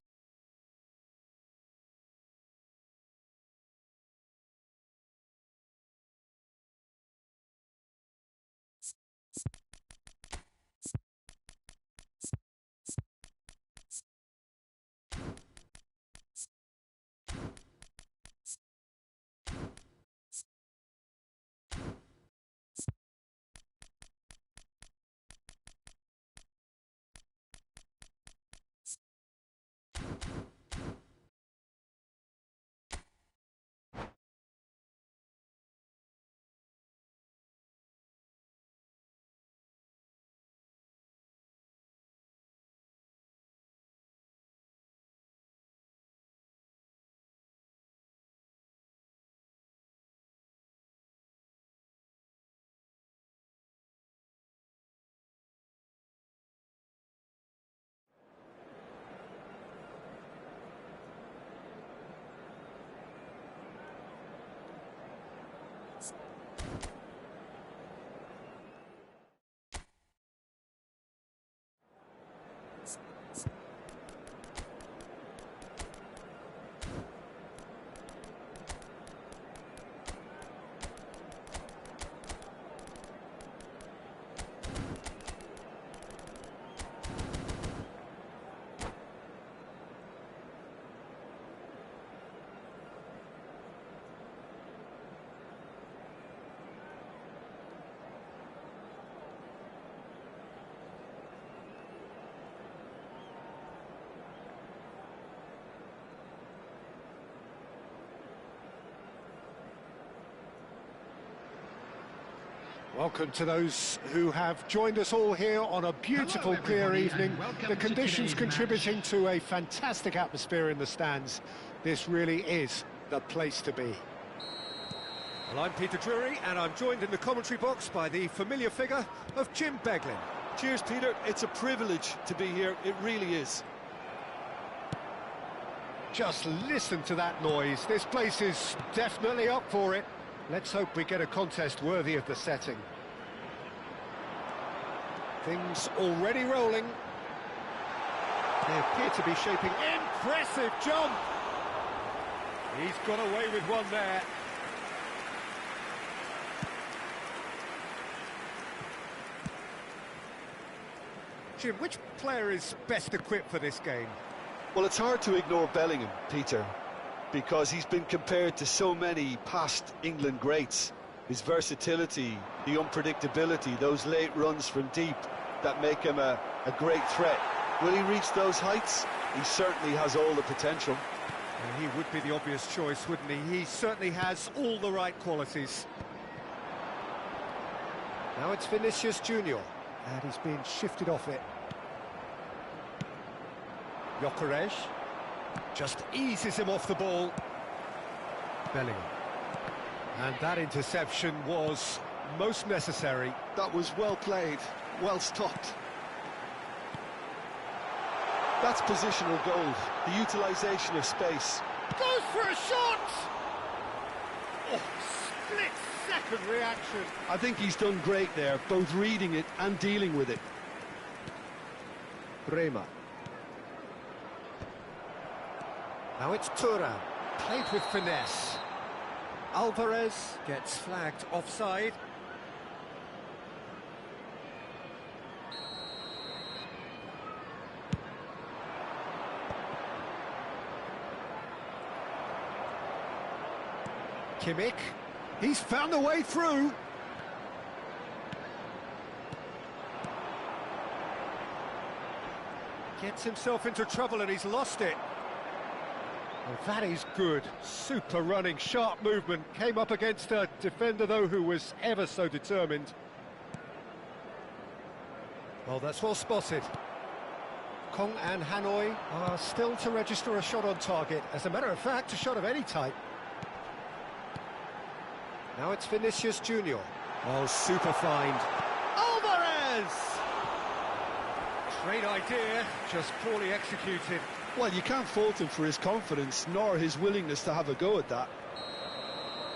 Welcome to those who have joined us all here on a beautiful, clear evening. The conditions contributing to a fantastic atmosphere in the stands. This really is the place to be. Well, I'm Peter Drury, and I'm joined in the commentary box by the familiar figure of Jim Beglin. Cheers, Peter. It's a privilege to be here. It really is. Just listen to that noise. This place is definitely up for it. Let's hope we get a contest worthy of the setting. Things already rolling. They appear to be shaping. Impressive jump! He's got away with one there. Jim, which player is best equipped for this game? Well, it's hard to ignore Bellingham, Peter, because he's been compared to so many past England greats. His versatility, the unpredictability, those late runs from deep that make him a great threat. Will he reach those heights? He certainly has all the potential. And he would be the obvious choice, wouldn't he? He certainly has all the right qualities. Now it's Vinicius Junior, and he's being shifted off it. Gyökeres just eases him off the ball. Bellingham. And that interception was most necessary. That was well played, well stopped. That's positional gold, the utilisation of space. Goes for a shot! Oh, split-second reaction. I think he's done great there, both reading it and dealing with it. Bremer. Now it's Tuâ, played with finesse. Alvarez gets flagged offside. Kimmich, he's found a way through. Gets himself into trouble and he's lost it. Well, that is good. Super running, sharp movement. Came up against a defender, though, who was ever so determined. Well, that's well spotted. Kong and Hanoi are still to register a shot on target. As a matter of fact, a shot of any type. Now it's Vinicius Junior. Oh, super find. Alvarez! Great idea, just poorly executed. Well, you can't fault him for his confidence, nor his willingness to have a go at that.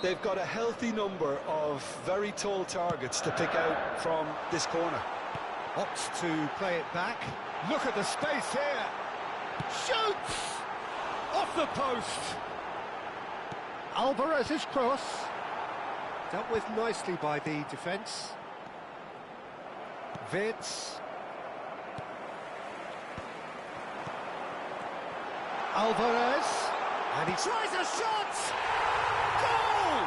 They've got a healthy number of very tall targets to pick out from this corner. Opts to play it back. Look at the space here. Shoots! Off the post. Alvarez's cross. Dealt with nicely by the defence. Vids. Alvarez. And he tries a shot! Goal!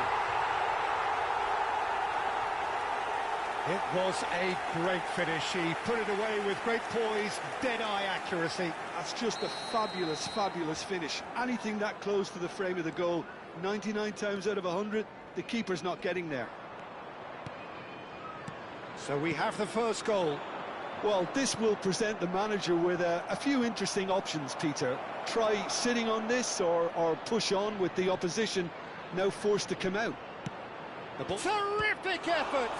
It was a great finish. He put it away with great poise, dead-eye accuracy. That's just a fabulous, fabulous finish. Anything that close to the frame of the goal, 99 times out of 100, the keeper's not getting there. So we have the first goal. Well, this will present the manager with a few interesting options, Peter. Try sitting on this or push on with the opposition now forced to come out. The ball. Terrific effort!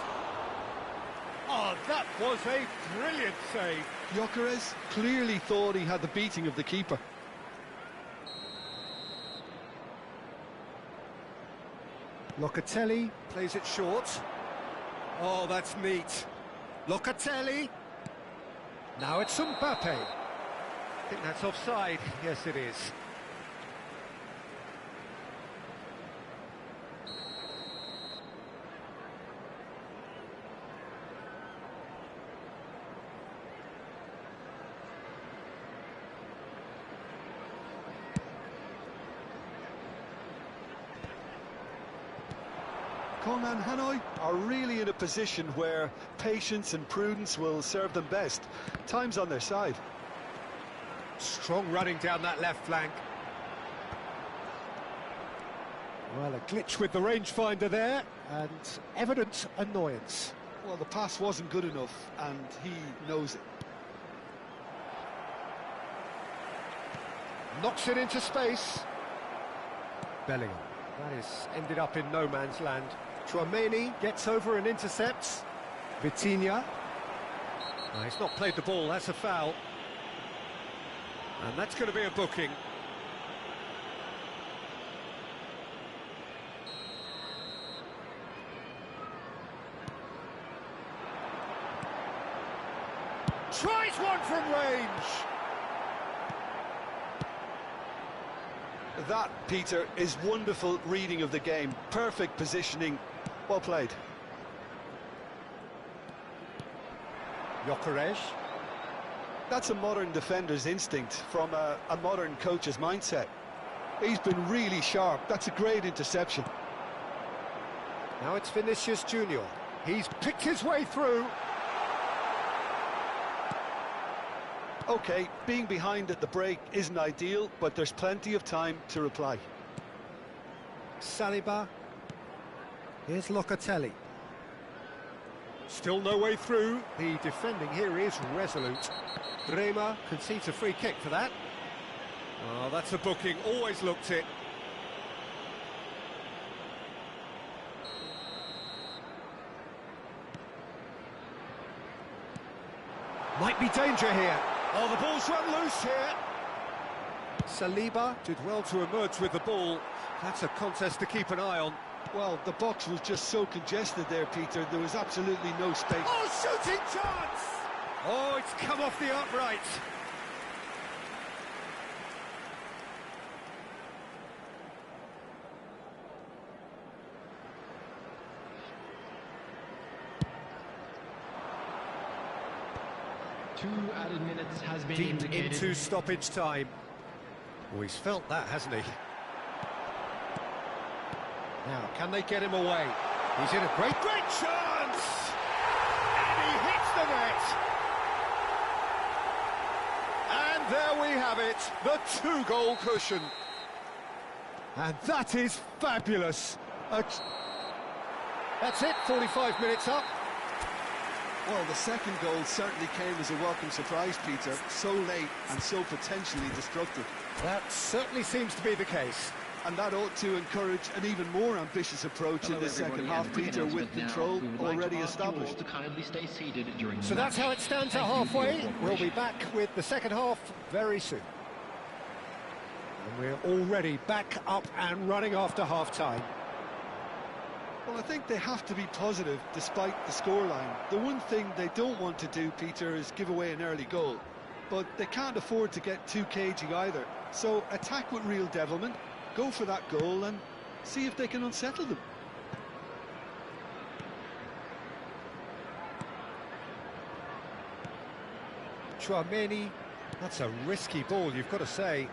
Oh, that was a brilliant save. Gyökeres clearly thought he had the beating of the keeper. Locatelli plays it short. Oh, that's neat. Locatelli. Now it's Mbappe. I think that's offside. Yes, it is. Kong and Hanoi are really in a position where patience and prudence will serve them best. Time's on their side. Strong running down that left flank. Well, a glitch with the rangefinder there, and evident annoyance. Well, the pass wasn't good enough, and he knows it. Knocks it into space. Bellingham. That is ended up in no man's land. Tchouaméni gets over and intercepts. Vitinha. No, he's not played the ball, that's a foul. And that's going to be a booking. Tries one from range. That, Peter, is wonderful reading of the game. Perfect positioning. Well played. Gyökeres. That's a modern defender's instinct from a modern coach's mindset. He's been really sharp. That's a great interception. Now it's Vinicius Junior. He's picked his way through. OK, being behind at the break isn't ideal, but there's plenty of time to reply. Saliba. Here's Locatelli. Still no way through. The defending here is resolute. Bremer concedes a free kick for that. Oh, that's a booking. Always looked it. Might be danger here. Oh, the ball's run loose here. Saliba did well to emerge with the ball. That's a contest to keep an eye on. Well, the box was just so congested there, Peter. There was absolutely no space. Oh, shooting chance! Oh, it's come off the upright. Two added minutes has been Deep indicated. into stoppage time. Oh, he's felt that, hasn't he? Now, can they get him away? He's in a great chance! And he hits the net! And there we have it, the two-goal cushion. And that is fabulous. That's it, 45 minutes up. Well, the second goal certainly came as a welcome surprise, Peter. So late and so potentially destructive. That certainly seems to be the case. And that ought to encourage an even more ambitious approach in the second half, Peter, with control already established. So that's how it stands at halfway. We'll be back with the second half very soon. And we're already back up and running after half-time. Well, I think they have to be positive despite the scoreline. The one thing they don't want to do, Peter, is give away an early goal. But they can't afford to get too cagey either. So attack with real devilment, go for that goal and see if they can unsettle them. Chouameni, that's a risky ball, you've got to say.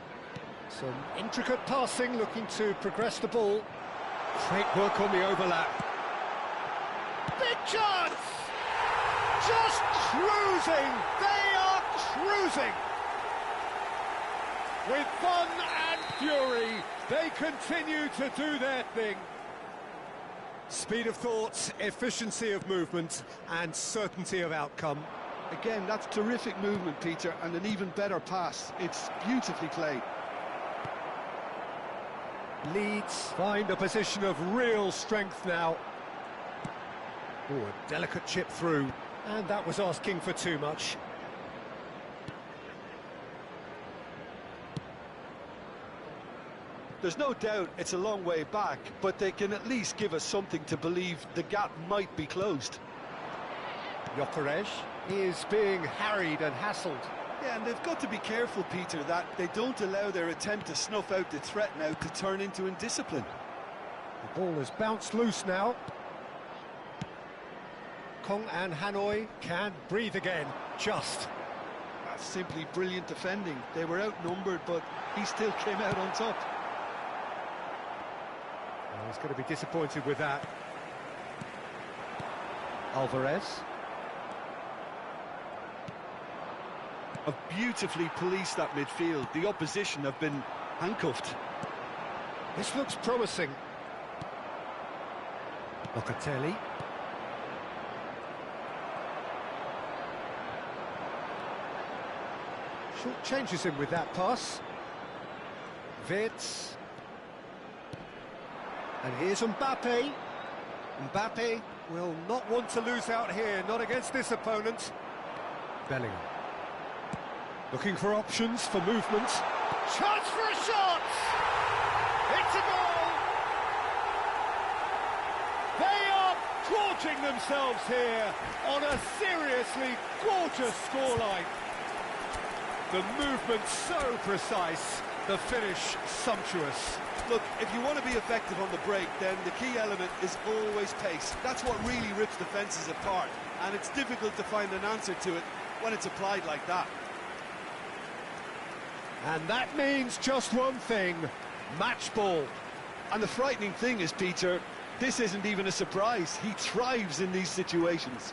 Some intricate passing, looking to progress the ball. Great work on the overlap. Big chance! Just cruising! They are cruising! With fun and fury, they continue to do their thing. Speed of thought, efficiency of movement, and certainty of outcome. Again, that's terrific movement, Peter, and an even better pass. It's beautifully played. Leeds find a position of real strength now. Oh, a delicate chip through, and that was asking for too much. There's no doubt it's a long way back, but they can at least give us something to believe the gap might be closed. Gyökeres is being harried and hassled. Yeah, and they've got to be careful, Peter, that they don't allow their attempt to snuff out the threat now to turn into indiscipline. The ball has bounced loose now. Kong and Hanoi can breathe again, just. That's simply brilliant defending. They were outnumbered, but he still came out on top. Well, he's going to be disappointed with that. Alvarez. Have beautifully policed that midfield. The opposition have been handcuffed. This looks promising. Locatelli. Short changes him with that pass. Wirtz. And here's Mbappe. Mbappe will not want to lose out here, not against this opponent. Bellingham. Looking for options for movement. Chance for a shot! It's a goal! They are gorging themselves here on a seriously gorgeous scoreline. The movement so precise, the finish sumptuous. Look, if you want to be effective on the break, then the key element is always pace. That's what really rips defences apart, and it's difficult to find an answer to it when it's applied like that. And that means just one thing, match ball. And the frightening thing is, Peter, this isn't even a surprise. He thrives in these situations.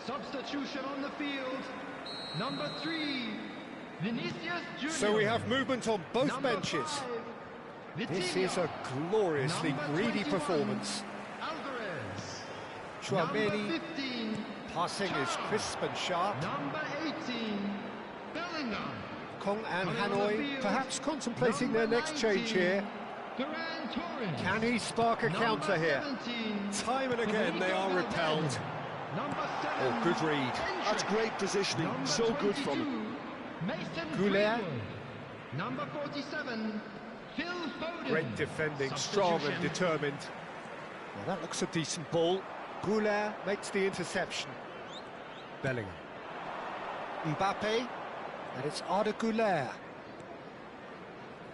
Substitution on the field. Number 3, Vinicius Junior. So we have movement on both Number benches. 5, This Vitinha. is a gloriously Number greedy 21, performance. Alvarez. Chouameni. 15, Passing is crisp and sharp. number 18, Bellingham. Kong and Coming on the Hanoi field, perhaps contemplating their number next change 19, here. Ferran Torres. Can he spark a Number counter here? 17, Time and again they are Federico repelled. Valverde. Number 7, Oh, good read. That's great positioning, Number so good from 22, him. Mason Goulet. Greenwood. Number 47, Phil Foden. Great defending, strong and Substitution. determined. Well, that looks a decent ball. Goulet makes the interception. Bellingham. Mbappe. And it's Arda Güler.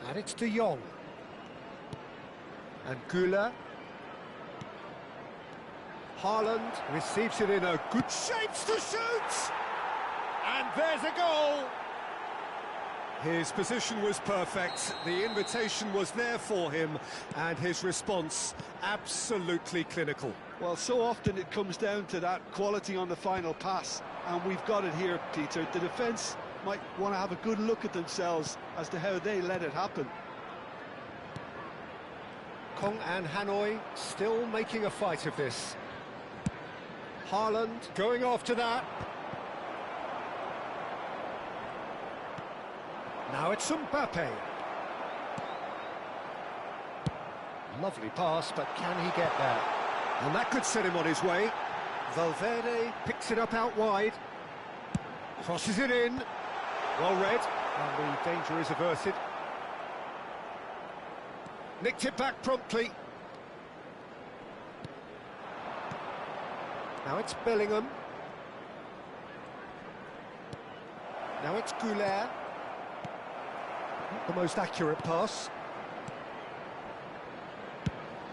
And it's De Jong. And Güler. Haaland receives it in a good shape to shoot! And there's a goal! His position was perfect, the invitation was there for him, and his response absolutely clinical. Well, so often it comes down to that quality on the final pass, and we've got it here, Peter. The defence might want to have a good look at themselves as to how they let it happen. Kong and Hanoi still making a fight of this. Haaland going after that. Now it's Mbappe. Lovely pass, but can he get there? And that could set him on his way. Valverde picks it up out wide. Crosses it in. Well read. And the danger is averted. Nicked it back promptly. Now it's Bellingham. Now it's Güler. Not the most accurate pass.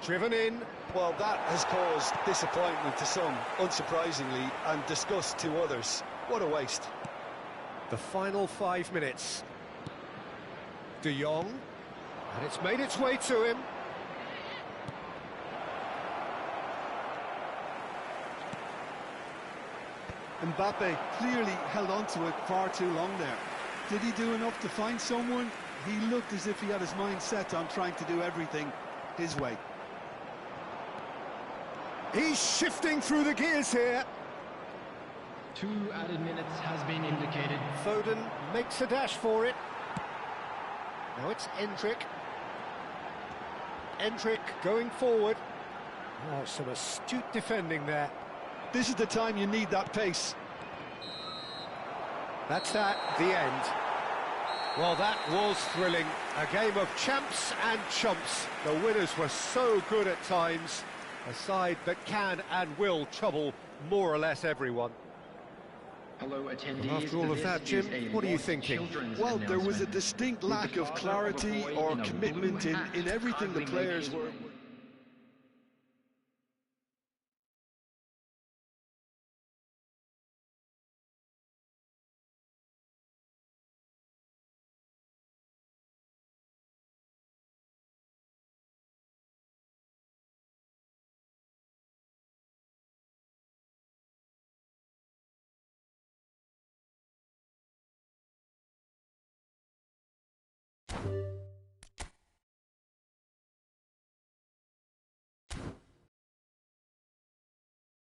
Driven in. Well, that has caused disappointment to some, unsurprisingly, and disgust to others. What a waste. The final 5 minutes. De Jong. And it's made its way to him. Mbappe clearly held on to it far too long there. Did he do enough to find someone? He looked as if he had his mind set on trying to do everything his way. He's shifting through the gears here. 2 added minutes has been indicated. Foden makes a dash for it. Now it's Endrick. Endrick going forward. Oh, some astute defending there. This is the time you need that pace. That's that, the end. Well, that was thrilling. A game of champs and chumps. The winners were so good at times. A side that can and will trouble more or less everyone. Hello, attendees. After all of that, Jim, what are you thinking? Well, there was a distinct lack of clarity or commitment in everything the players were...